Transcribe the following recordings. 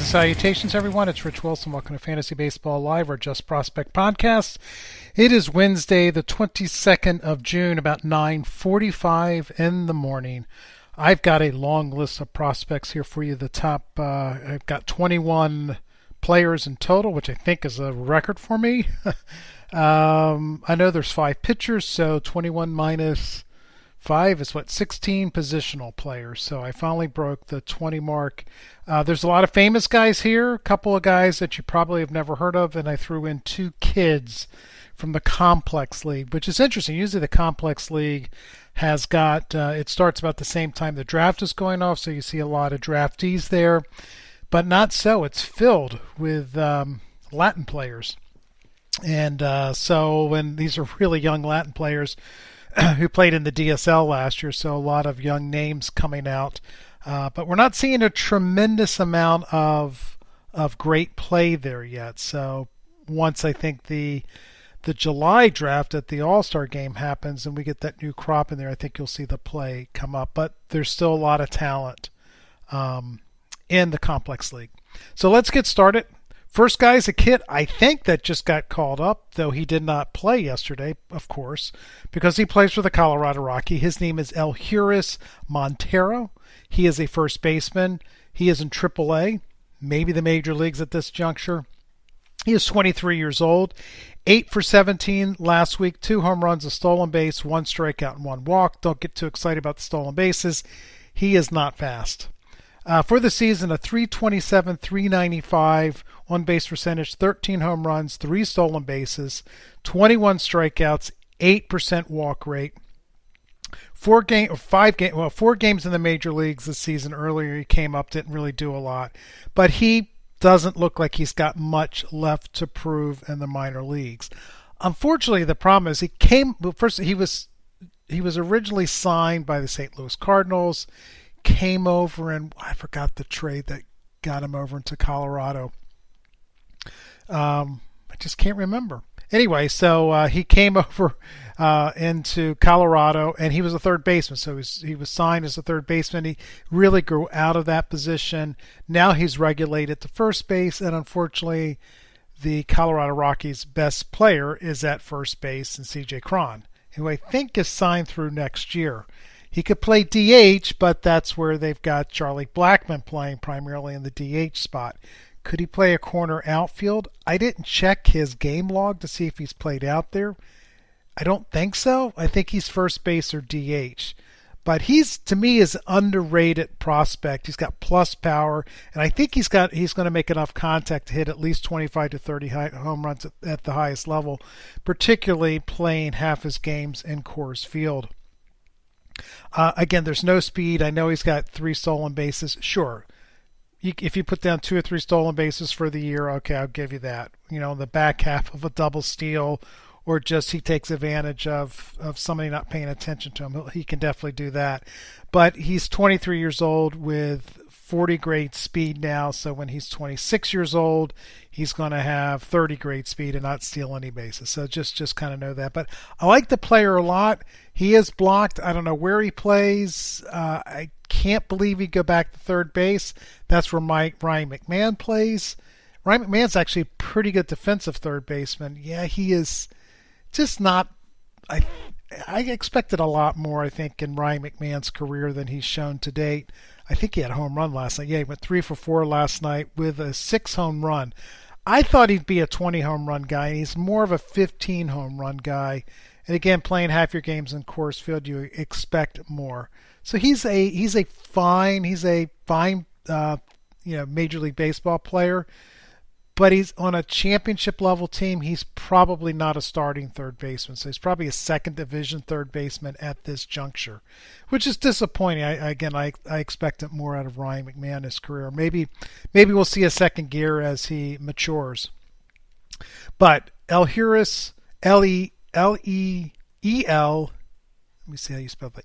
Salutations, everyone. It's Rich Wilson. Welcome to Fantasy Baseball Live, or Just Prospect podcast. It is Wednesday, the 22nd of June, about 9:45 in the morning. I've got a long list of prospects here for you. The top, I've got 21 players in total, which I think is a record for me. I know there's 5 pitchers, so 21 minus 5 is 16 positional players. So I finally broke the 20 mark. There's a lot of famous guys here, a couple of guys that you probably have never heard of, and I threw in 2 kids from the Complex League, which is interesting. Usually the Complex League has got, it starts about the same time the draft is going off, so you see a lot of draftees there, but not so. It's filled with Latin players. And so when these are really young Latin players who played in the DSL last year, so a lot of young names coming out. But we're not seeing a tremendous amount of great play there yet. So once I think the July draft at the All-Star game happens and we get that new crop in there, I think you'll see the play come up. But there's still a lot of talent in the Complex League. So let's get started. First guy is a kid, I think, that just got called up, though he did not play yesterday, of course, because he plays for the Colorado Rockies. His name is Elehuris Montero. He is a first baseman. He is in AAA, maybe the major leagues at this juncture. He is 23 years old, 8 for 17 last week, 2 home runs, a stolen base, 1 strikeout, and 1 walk. Don't get too excited about the stolen bases. He is not fast. For the season, a 327, 395 on-base percentage, 13 home runs, 3 stolen bases, 21 strikeouts, 8% walk rate. 4 games in the major leagues this season. Earlier he came up, didn't really do a lot, but he doesn't look like he's got much left to prove in the minor leagues. Unfortunately, the problem is he was originally signed by the St. Louis Cardinals. Came over, and I forgot the trade that got him over into Colorado. I just can't remember. Anyway, so he came over into Colorado, and he was a third baseman. So he was signed as a third baseman. He really grew out of that position. Now he's regulated to first base, and unfortunately, the Colorado Rockies' best player is at first base, and C.J. Cron, who I think is signed through next year. He could play DH, but that's where they've got Charlie Blackmon playing primarily in the DH spot. Could he play a corner outfield? I didn't check his game log to see if he's played out there. I don't think so. I think he's first base or DH. But he's, to me, is an underrated prospect. He's got plus power, and I think he's going to make enough contact to hit at least 25 to 30 home runs at the highest level, particularly playing half his games in Coors Field. Again, there's no speed. I know he's got 3 stolen bases. Sure, if you put down 2 or 3 stolen bases for the year, okay, I'll give you that. You know, the back half of a double steal, or just he takes advantage of somebody not paying attention to him. He can definitely do that. But he's 23 years old with 40 grade speed now, so when he's 26 years old, he's going to have 30 grade speed and not steal any bases. So just kind of know that. But I like the player a lot. He is blocked. I don't know where he plays. I can't believe he'd go back to third base. That's where Ryan McMahon plays. Ryan McMahon's actually a pretty good defensive third baseman. Yeah, he is just not. I expected a lot more, I think, in Ryan McMahon's career than he's shown to date. I think he had a home run last night. Yeah, he went 3 for 4 last night with a 6 home run. I thought he'd be a 20 home run guy. He's more of a 15 home run guy. And again, playing half your games in Coors Field, you expect more. So he's a fine Major League Baseball player. But he's on a championship level team. He's probably not a starting third baseman. So he's probably a second division third baseman at this juncture, which is disappointing. I expect it more out of Ryan McMahon in his career. Maybe we'll see a second gear as he matures. But Elehuris, L-E-E-L Let me see how you spell that.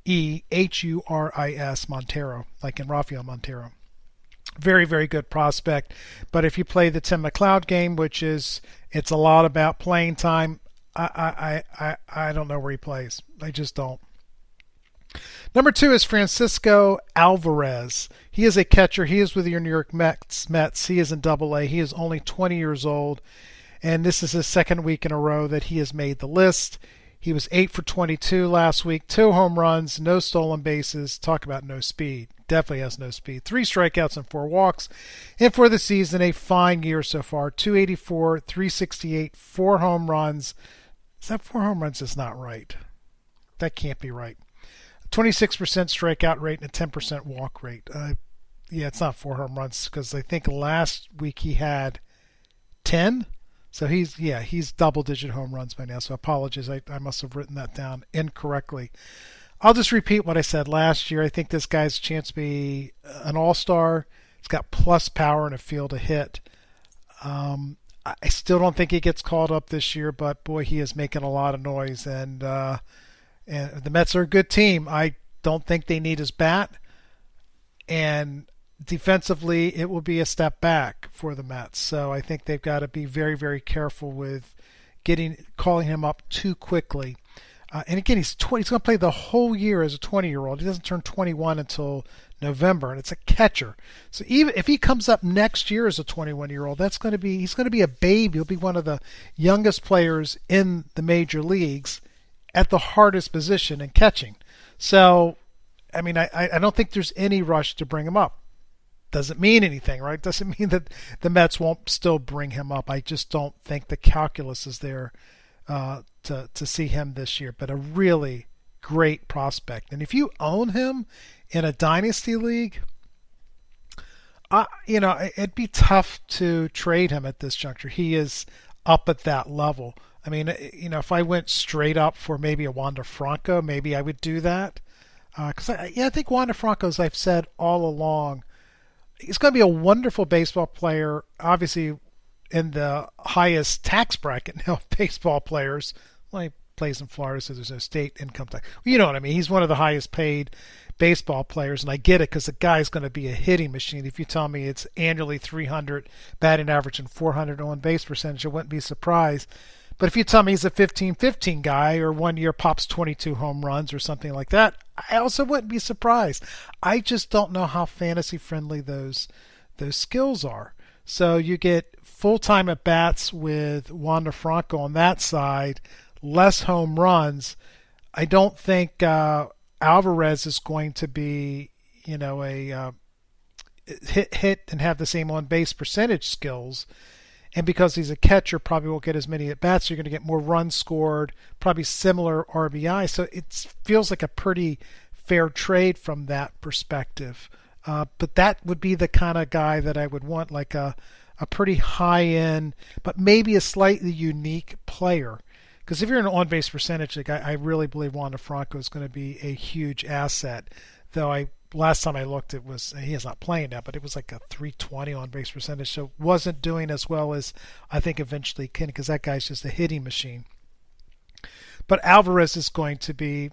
Elehuris Montero, like in Rafael Montero. Very, very good prospect. But if you play the Tim McLeod game, which is, it's a lot about playing time, I don't know where he plays. I just don't. Number 2 is Francisco Alvarez. He is a catcher. He is with your New York Mets. He is in Double-A. He is only 20 years old, and this is his second week in a row that he has made the list. He was 8 for 22 last week, 2 home runs, no stolen bases. Talk about no speed. Definitely has no speed. 3 strikeouts and 4 walks. And for the season, a fine year so far. 284, 368, 4 home runs. Is that 4 home runs? Is not right. That can't be right. 26% strikeout rate and a 10% walk rate. Yeah, it's not 4 home runs because I think last week he had 10. So he's double-digit home runs by now. So apologies, I must have written that down incorrectly. I'll just repeat what I said last year. I think this guy's a chance to be an all-star. He's got plus power and a field to hit. I still don't think he gets called up this year, but boy, he is making a lot of noise. And the Mets are a good team. I don't think they need his bat. And defensively, it will be a step back for the Mets. So I think they've got to be very, very careful with calling him up too quickly. And again, he's 20. He's going to play the whole year as a 20-year-old. He doesn't turn 21 until November, and it's a catcher. So even if he comes up next year as a 21-year-old, he's going to be a baby. He'll be one of the youngest players in the major leagues at the hardest position in catching. So, I mean, I don't think there's any rush to bring him up. Doesn't mean anything, right? Doesn't mean that the Mets won't still bring him up. I just don't think the calculus is there to see him this year. But a really great prospect. And if you own him in a dynasty league, it'd be tough to trade him at this juncture. He is up at that level. I mean, if I went straight up for maybe a Wander Franco, maybe I would do that. Because I think Wander Franco, as I've said all along, he's going to be a wonderful baseball player, obviously in the highest tax bracket now of baseball players. Well, he plays in Florida, so there's no state income tax. Well, you know what I mean. He's one of the highest paid baseball players, and I get it because the guy's going to be a hitting machine. If you tell me it's annually 300 batting average and 400 on base percentage, I wouldn't be surprised. But if you tell me he's a 15-15 guy or 1 year pops 22 home runs or something like that, I also wouldn't be surprised. I just don't know how fantasy friendly those skills are. So you get full-time at-bats with Wander Franco on that side, less home runs. I don't think Alvarez is going to be, a hit and have the same on-base percentage skills. And because he's a catcher, probably won't get as many at-bats. So you're going to get more runs scored, probably similar RBI. So it feels like a pretty fair trade from that perspective. But that would be the kind of guy that I would want, like a pretty high-end, but maybe a slightly unique player. Because if you're an on-base percentage, like I really believe Wander Franco is going to be a huge asset. Though last time I looked, he is not playing now, but it was like a 320 on-base percentage, so wasn't doing as well as I think eventually can, because that guy's just a hitting machine. But Alvarez is going to be,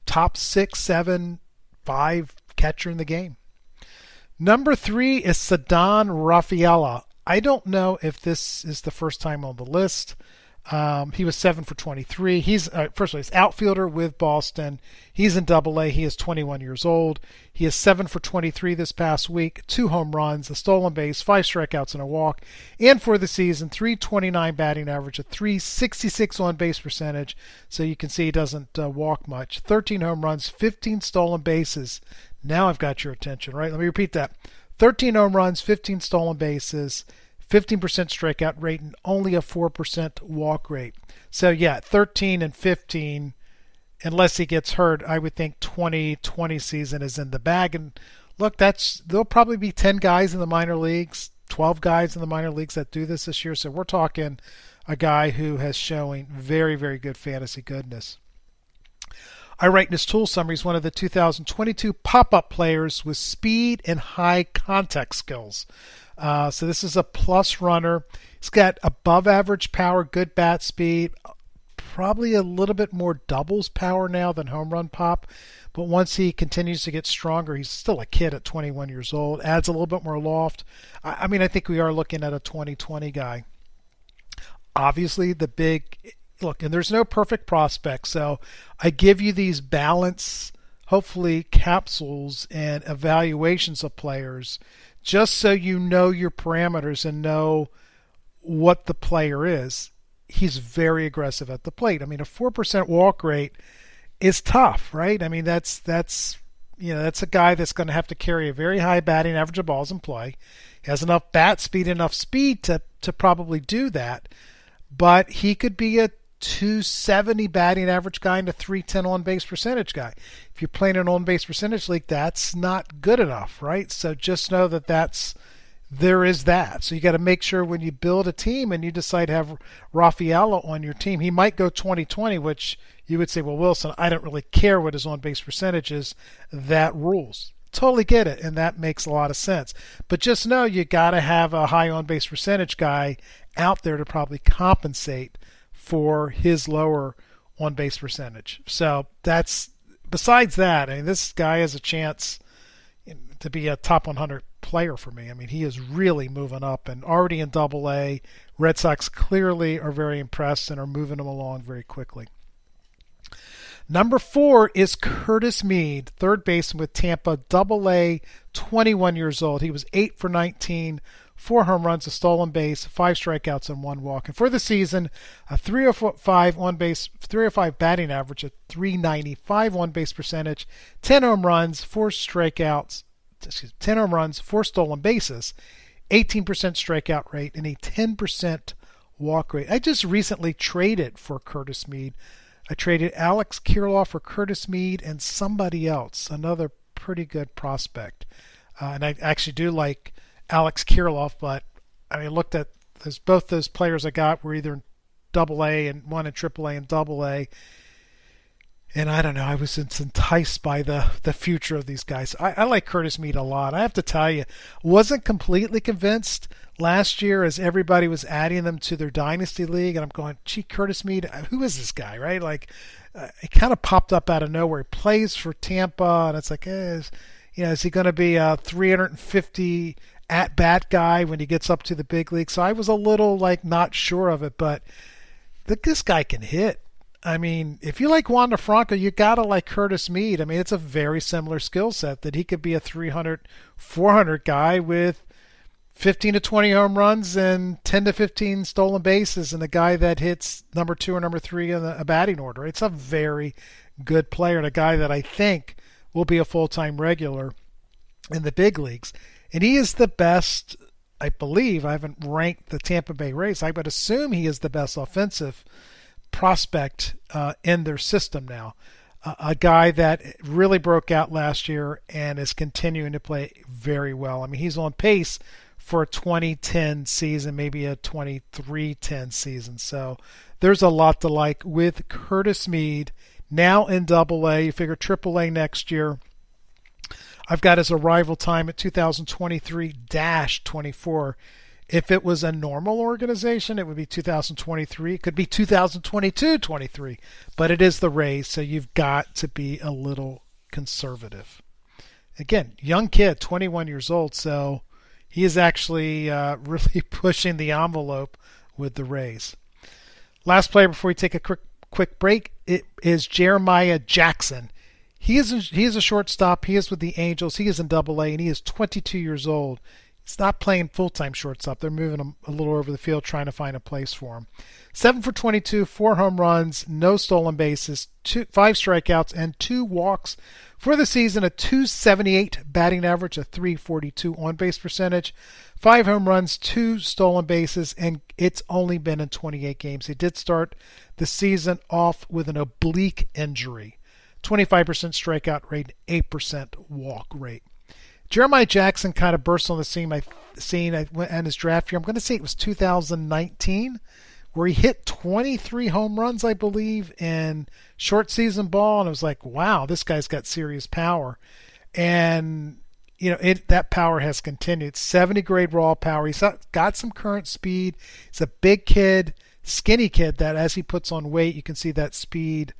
top 6, 7, 5 catcher in the game. Number 3 is Ceddanne Rafaela. I don't know if this is the first time on the list. He was 7 for 23. He's first of all, he's outfielder with Boston. He's in Double-A. He is 21 years old. He is 7 for 23 this past week, 2 home runs, a stolen base, 5 strikeouts, and a walk. And for the season, 329 batting average, a 366 on base percentage. So you can see he doesn't walk much. 13 home runs, 15 stolen bases. Now I've got your attention, right? Let me repeat that. 13 home runs, 15 stolen bases. 15% strikeout rate and only a 4% walk rate. So yeah, 13 and 15, unless he gets hurt, I would think 2020 season is in the bag. And look, there'll probably be 10 guys in the minor leagues, 12 guys in the minor leagues that do this year. So we're talking a guy who has showing very, very good fantasy goodness. I write in his tool summary, he's one of the 2022 pop-up players with speed and high contact skills. So this is a plus runner. He's got above average power, good bat speed, probably a little bit more doubles power now than home run pop. But once he continues to get stronger, he's still a kid at 21 years old, adds a little bit more loft. I mean, I think we are looking at a 2020 guy. Obviously, the big look, and there's no perfect prospect, so I give you these balance, hopefully capsules and evaluations of players just so you know your parameters and know what the player is. He's very aggressive at the plate. I mean, a 4% walk rate is tough, right? I mean, that's a guy that's going to have to carry a very high batting average of balls in play. He has enough bat speed, enough speed to probably do that. But he could be a 270 batting average guy and a 310 on-base percentage guy. If you're playing an on-base percentage league, that's not good enough, right? So just know that there is that. So you got to make sure when you build a team and you decide to have Rafaela on your team, he might go 2020, which you would say, well, Wilson, I don't really care what his on-base percentage is. That rules. Totally get it, and that makes a lot of sense. But just know you got to have a high on-base percentage guy out there to probably compensate for his lower on-base percentage. So besides that, I mean, this guy has a chance to be a top 100 player for me. I mean, he is really moving up and already in Double-A. Red Sox clearly are very impressed and are moving him along very quickly. Number 4 is Curtis Mead, third baseman with Tampa, Double-A, 21 years old. He was 8 for 19, 4 home runs, a stolen base, 5 strikeouts, and 1 walk. And for the season, a 305 on-base, 305 batting average, a 395 on-base percentage, 10 home runs, 4 strikeouts, 10 home runs, 4 stolen bases, 18% strikeout rate, and a 10% walk rate. I just recently traded for Curtis Mead. I traded Alex Kirilloff for Curtis Mead and somebody else, another pretty good prospect. And I actually do like Alex Kirilloff, but I mean, looked at both those players I got were either in Double-A and one in Triple-A and Double-A. And I don't know, I was enticed by the future of these guys. I like Curtis Mead a lot. I have to tell you, wasn't completely convinced last year as everybody was adding them to their Dynasty League. And I'm going, gee, Curtis Mead, who is this guy, right? Like, it kind of popped up out of nowhere. He plays for Tampa, and it's like, is he going to be a 350 at-bat guy when he gets up to the big league? So I was a little, not sure of it, but this guy can hit. I mean, if you like Wander Franco, you got to like Curtis Mead. I mean, it's a very similar skill set that he could be a 300, 400 guy with 15 to 20 home runs and 10 to 15 stolen bases and a guy that hits number 2 or number 3 in a batting order. It's a very good player and a guy that I think will be a full-time regular in the big leagues. And he is the best, I believe, I haven't ranked the Tampa Bay Rays. I would assume he is the best offensive prospect in their system now. A guy that really broke out last year and is continuing to play very well. I mean, he's on pace for a 2010 season, maybe a 23-10 season. So there's a lot to like with Curtis Mead, now in Double-A. You figure Triple-A next year. I've got his arrival time at 2023-24. If it was a normal organization, it would be 2023. It could be 2022-23. But it is the Rays, so you've got to be a little conservative. Again, young kid, 21 years old, so he is actually really pushing the envelope with the Rays. Last player before we take a quick break, it is Jeremiah Jackson. He is a shortstop. He is with the Angels. He is in Double-A, and he is 22 years old. He's not playing full-time shortstop. They're moving him a little over the field, trying to find a place for him. 7 for 22, 4 home runs, no stolen bases, 5 strikeouts, and 2 walks. For the season, a 278 batting average, a 342 on-base percentage, 5 home runs, 2 stolen bases, and it's only been in 28 games. He did start the season off with an oblique injury. 25% strikeout rate, 8% walk rate. Jeremiah Jackson kind of burst on the scene in his draft year. I'm going to say it was 2019, where he hit 23 home runs, I believe, in short season ball. And I was like, wow, this guy's got serious power. And, that power has continued. 70 grade raw power. He's got some current speed. He's a big kid, skinny kid that as he puts on weight, you can see that speed